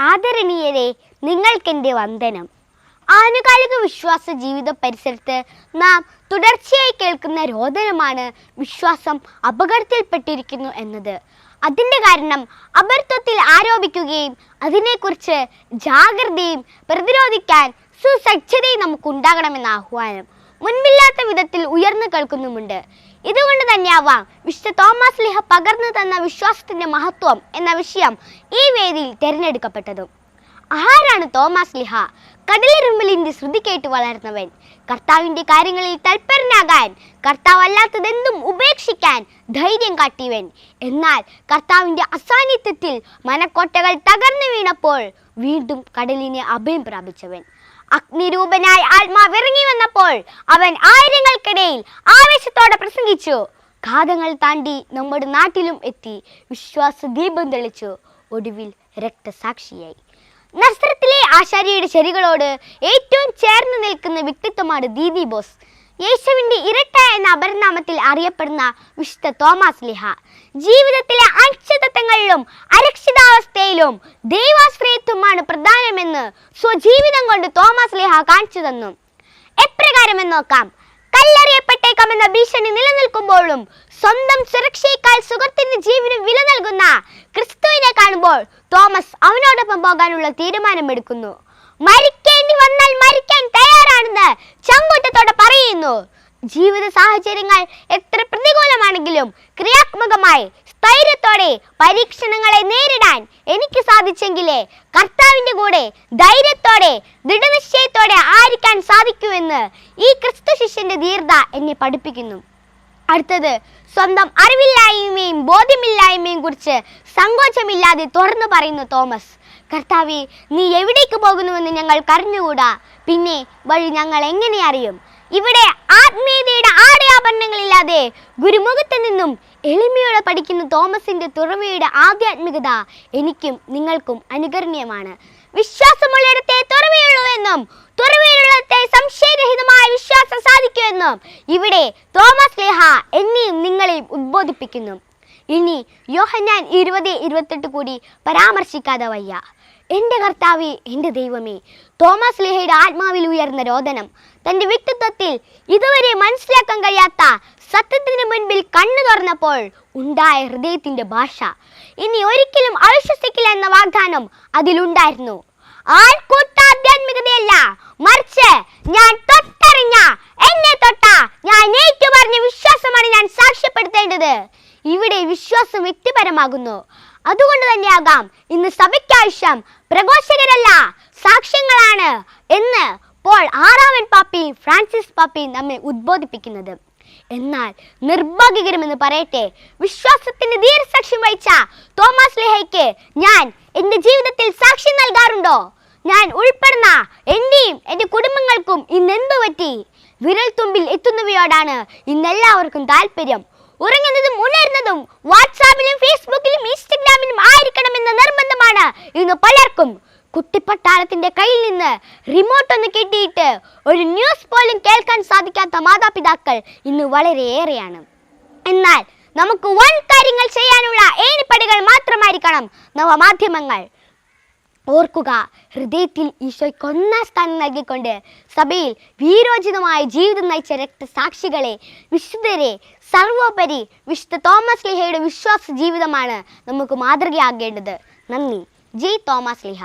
ആദരണീയരെ, നിങ്ങൾക്കെൻ്റെ വന്ദനം. ആനുകാലിക വിശ്വാസ ജീവിത പരിസരത്ത് നാം തുടർച്ചയായി കേൾക്കുന്ന രോദനമാണ് വിശ്വാസം അപകടത്തിൽപ്പെട്ടിരിക്കുന്നു എന്നത്. അതിൻ്റെ കാരണം അപരത്വത്തിൽ ആരോപിക്കുകയും അതിനെക്കുറിച്ച് ജാഗ്രതയും പ്രതിരോധിക്കാൻ സുസജ്ജതയും നമുക്കുണ്ടാകണമെന്ന ആഹ്വാനം മുൻപില്ലാത്ത വിധത്തിൽ ഉയർന്നു കേൾക്കുന്നുമുണ്ട്. ഇതുകൊണ്ട് തന്നെയാവാം വിശുദ്ധ തോമസ് ലീഹ പകർന്നു തന്ന വിശ്വാസത്തിൻ്റെ മഹത്വം എന്ന വിഷയം ഈ വേദിയിൽ തിരഞ്ഞെടുക്കപ്പെട്ടതും. ആരാണ് തോമസ് ലീഹ? കടലിറുമ്പലിൻ്റെ ശ്രുതി കേട്ട് വളർന്നവൻ. കർത്താവിൻ്റെ കാര്യങ്ങളിൽ തൽപരനാകാൻ, കർത്താവല്ലാത്തതെന്തും ഉപേക്ഷിക്കാൻ ധൈര്യം കാട്ടിയവൻ. എന്നാൽ കർത്താവിൻ്റെ അസാന്നിധ്യത്തിൽ മനക്കോട്ടകൾ തകർന്നു വീണപ്പോൾ വീണ്ടും കടലിനെ അഭയം പ്രാപിച്ചവൻ. അഗ്നിരൂപനായി ആത്മാവ് ഇറങ്ങി വന്നപ്പോൾ അവൻ ആയിരങ്ങൾക്കിടയിൽ ആവേശത്തോടെ പ്രസംഗിച്ചു. കാതങ്ങൾ താണ്ടി നമ്മുടെ നാട്ടിലും എത്തി വിശ്വാസ ദീപം തെളിച്ചു. ഒടുവിൽ രക്തസാക്ഷിയായി. നസ്രത്തിലെ ആശാരിയുടെ ശരികളോട് ഏറ്റവും ചേർന്ന് നിൽക്കുന്ന വ്യക്തിത്വമാണ് ദീദി ബോസ്. യേശുവിൻ്റെ ഇരട്ട എന്ന അപരനാമത്തിൽ അറിയപ്പെടുന്ന വിശുദ്ധ തോമസ് ലീഹ ജീവിതത്തിലെ അനിശ്ചിതത്വങ്ങളിലും അരക്ഷിതാവസ്ഥയിലും ദൈവാശ്രയത്വമാണ് പ്രധാനമെന്ന് സ്വജീവിതം കൊണ്ട് തോമസ് ലീഹ കാണിച്ചു തന്നു. എപ്രകാരമെന്ന് നോക്കാം. കല്ലെറിയപ്പെട്ടേക്കാമെന്ന ഭീഷണി നിലനിൽക്കുമ്പോഴും സ്വന്തം സുരക്ഷയേക്കാൾ സുഹൃത്തിന്റെ ജീവനും വില നൽകുന്ന ക്രിസ്തുവിനെ കാണുമ്പോൾ തോമസ് അവനോടൊപ്പം പോകാനുള്ള തീരുമാനമെടുക്കുന്നു. മരിക്കേണ്ടി വന്നാൽ മരിക്കാൻ തയ്യാറാണെന്ന് ചങ്കൂറ്റത്തോടെ പറയുന്നു. ജീവിത സാഹചര്യങ്ങൾ എത്ര പ്രതികൂലമാണെങ്കിലും ക്രിയാത്മകമായി സ്ഥൈര്യത്തോടെ പരീക്ഷണങ്ങളെ നേരിടാൻ എനിക്ക് സാധിച്ചെങ്കിലേ കർത്താവിൻ്റെ കൂടെ ധൈര്യത്തോടെ ദൃഢനിശ്ചയത്തോടെ ആയിരിക്കാൻ സാധിക്കുമെന്ന് ഈ ക്രിസ്തു ശിഷ്യന്റെ ധീരത എന്നെ പഠിപ്പിക്കുന്നു. അടുത്തത്, സ്വന്തം അറിവില്ലായ്മയും ബോധ്യമില്ലായ്മയും കുറിച്ച് സങ്കോചമില്ലാതെ തുറന്നു പറയുന്നു തോമസ്. കർത്താവേ, നീ എവിടേക്ക് പോകുന്നുവെന്ന് ഞങ്ങൾക്ക് അറിഞ്ഞുകൂടാ, പിന്നെ വഴി ഞങ്ങൾ എങ്ങനെ അറിയും? ഇവിടെ ആത്മീയതയുടെ ആടയാഭരണങ്ങളില്ലാതെ ഗുരുമുഖത്ത് നിന്നും എളിമയോടെ പഠിക്കുന്ന തോമസിന്റെ തുറവിയുടെ ആധ്യാത്മികത എനിക്കും നിങ്ങൾക്കും അനുകരണീയമാണ്. വിശ്വാസമുള്ളിടത്തെ തുറവിയുള്ളൂ എന്നും തുറവിയുള്ളിടത്തെ സംശയരഹിതമായ വിശ്വാസം സാധിക്കുമെന്നും ഇവിടെ തോമസ് ലീഹ എന്നെയും നിങ്ങളെയും ഉദ്ബോധിപ്പിക്കുന്നു. ഇനി യോഹന്നാൻ 20:28 കൂടി പരാമർശിക്കാതെ വയ്യ. എൻ്റെ കർത്താവേ, എൻ്റെ ദൈവമേ, തോമസ് ലീഹയുടെ ആത്മാവിൽ ഉയർന്ന രോദനം, തൻ്റെ വ്യക്തിത്വത്തിൽ ഇതുവരെ മനസ്സിലാക്കാൻ കഴിയാത്ത സത്യത്തിന് മുൻപിൽ കണ്ണു തുറന്നപ്പോൾ ഉണ്ടായ ഹൃദയത്തിൻ്റെ ഭാഷ. ഇനി ഒരിക്കലും അവിശ്വസിക്കില്ല എന്ന വാഗ്ദാനം അതിലുണ്ടായിരുന്നു. ആൾക്കൂട്ട ആധ്യാത്മികതയല്ല, മറിച്ച് ഞാൻ തൊട്ടറിഞ്ഞ, എന്നെ തൊട്ട, ഞാൻ ഏറ്റുപറഞ്ഞ വിശ്വാസമാണ് ഞാൻ സാക്ഷ്യപ്പെടുത്തേണ്ടത്. ഇവിടെ വിശ്വാസം വ്യക്തിപരമാകുന്നു. അതുകൊണ്ട് തന്നെയാകാം ഇന്ന് സഭയ്ക്കാവശ്യം പ്രഘോഷകരല്ല, സാക്ഷ്യങ്ങളാണ് എന്ന് പോൾ 6 പാപ്പയും ഫ്രാൻസിസ് പാപ്പയും നമ്മെ ഉദ്ബോധിപ്പിക്കുന്നത്. എന്നാൽ നിർഭാഗ്യകരമെന്ന് പറയട്ടെ, വിശ്വാസത്തിന് ധീരസാക്ഷ്യം വഹിച്ച തോമസ് ലീഹയ്ക്ക് ഞാൻ എൻ്റെ ജീവിതത്തിൽ സാക്ഷ്യം നൽകാറുണ്ടോ? ഞാൻ ഉൾപ്പെടുന്ന എൻ്റെയും എൻ്റെ കുടുംബങ്ങൾക്കും ഇന്നെന്തു പറ്റി? വിരൽ തുമ്പിൽ എത്തുന്നവയോടാണ് ഇന്നെല്ലാവർക്കും താല്പര്യം. ഉറങ്ങുന്നതും ഉണരുന്നതും വാട്സാപ്പിലും ഫേസ്ബുക്കിലും ഇൻസ്റ്റഗ്രാമിലും ആയിരിക്കണമെന്ന നിർബന്ധമാണ് ഇന്ന് പലർക്കും. കുട്ടിപ്പട്ടാളത്തിന്റെ കയ്യിൽ നിന്ന് റിമോട്ട് ഒന്ന് കിട്ടിയിട്ട് ഒരു ന്യൂസ് പോലും കേൾക്കാൻ സാധിക്കാത്ത മാതാപിതാക്കൾ ഇന്ന് വളരെയേറെയാണ്. എന്നാൽ നമുക്ക് വൻ കാര്യങ്ങൾ ചെയ്യാനുള്ള ഏണിപ്പടികൾ മാത്രമായിരിക്കണം നവമാധ്യമങ്ങൾ. ഓർക്കുക, ഹൃദയത്തിൽ ഈശോയ്ക്ക് 1-ാം സ്ഥാനം നൽകിക്കൊണ്ട് സഭയിൽ വീരോചിതമായ ജീവിതം നയിച്ച രക്തസാക്ഷികളെ, വിശുദ്ധരെ, സർവോപരി വിശുദ്ധ തോമസ് ലീഹയുടെ വിശ്വാസ ജീവിതമാണ് നമുക്ക് മാതൃകയാകേണ്ടത്. നന്ദി. ജയ് തോമസ് ലീഹ.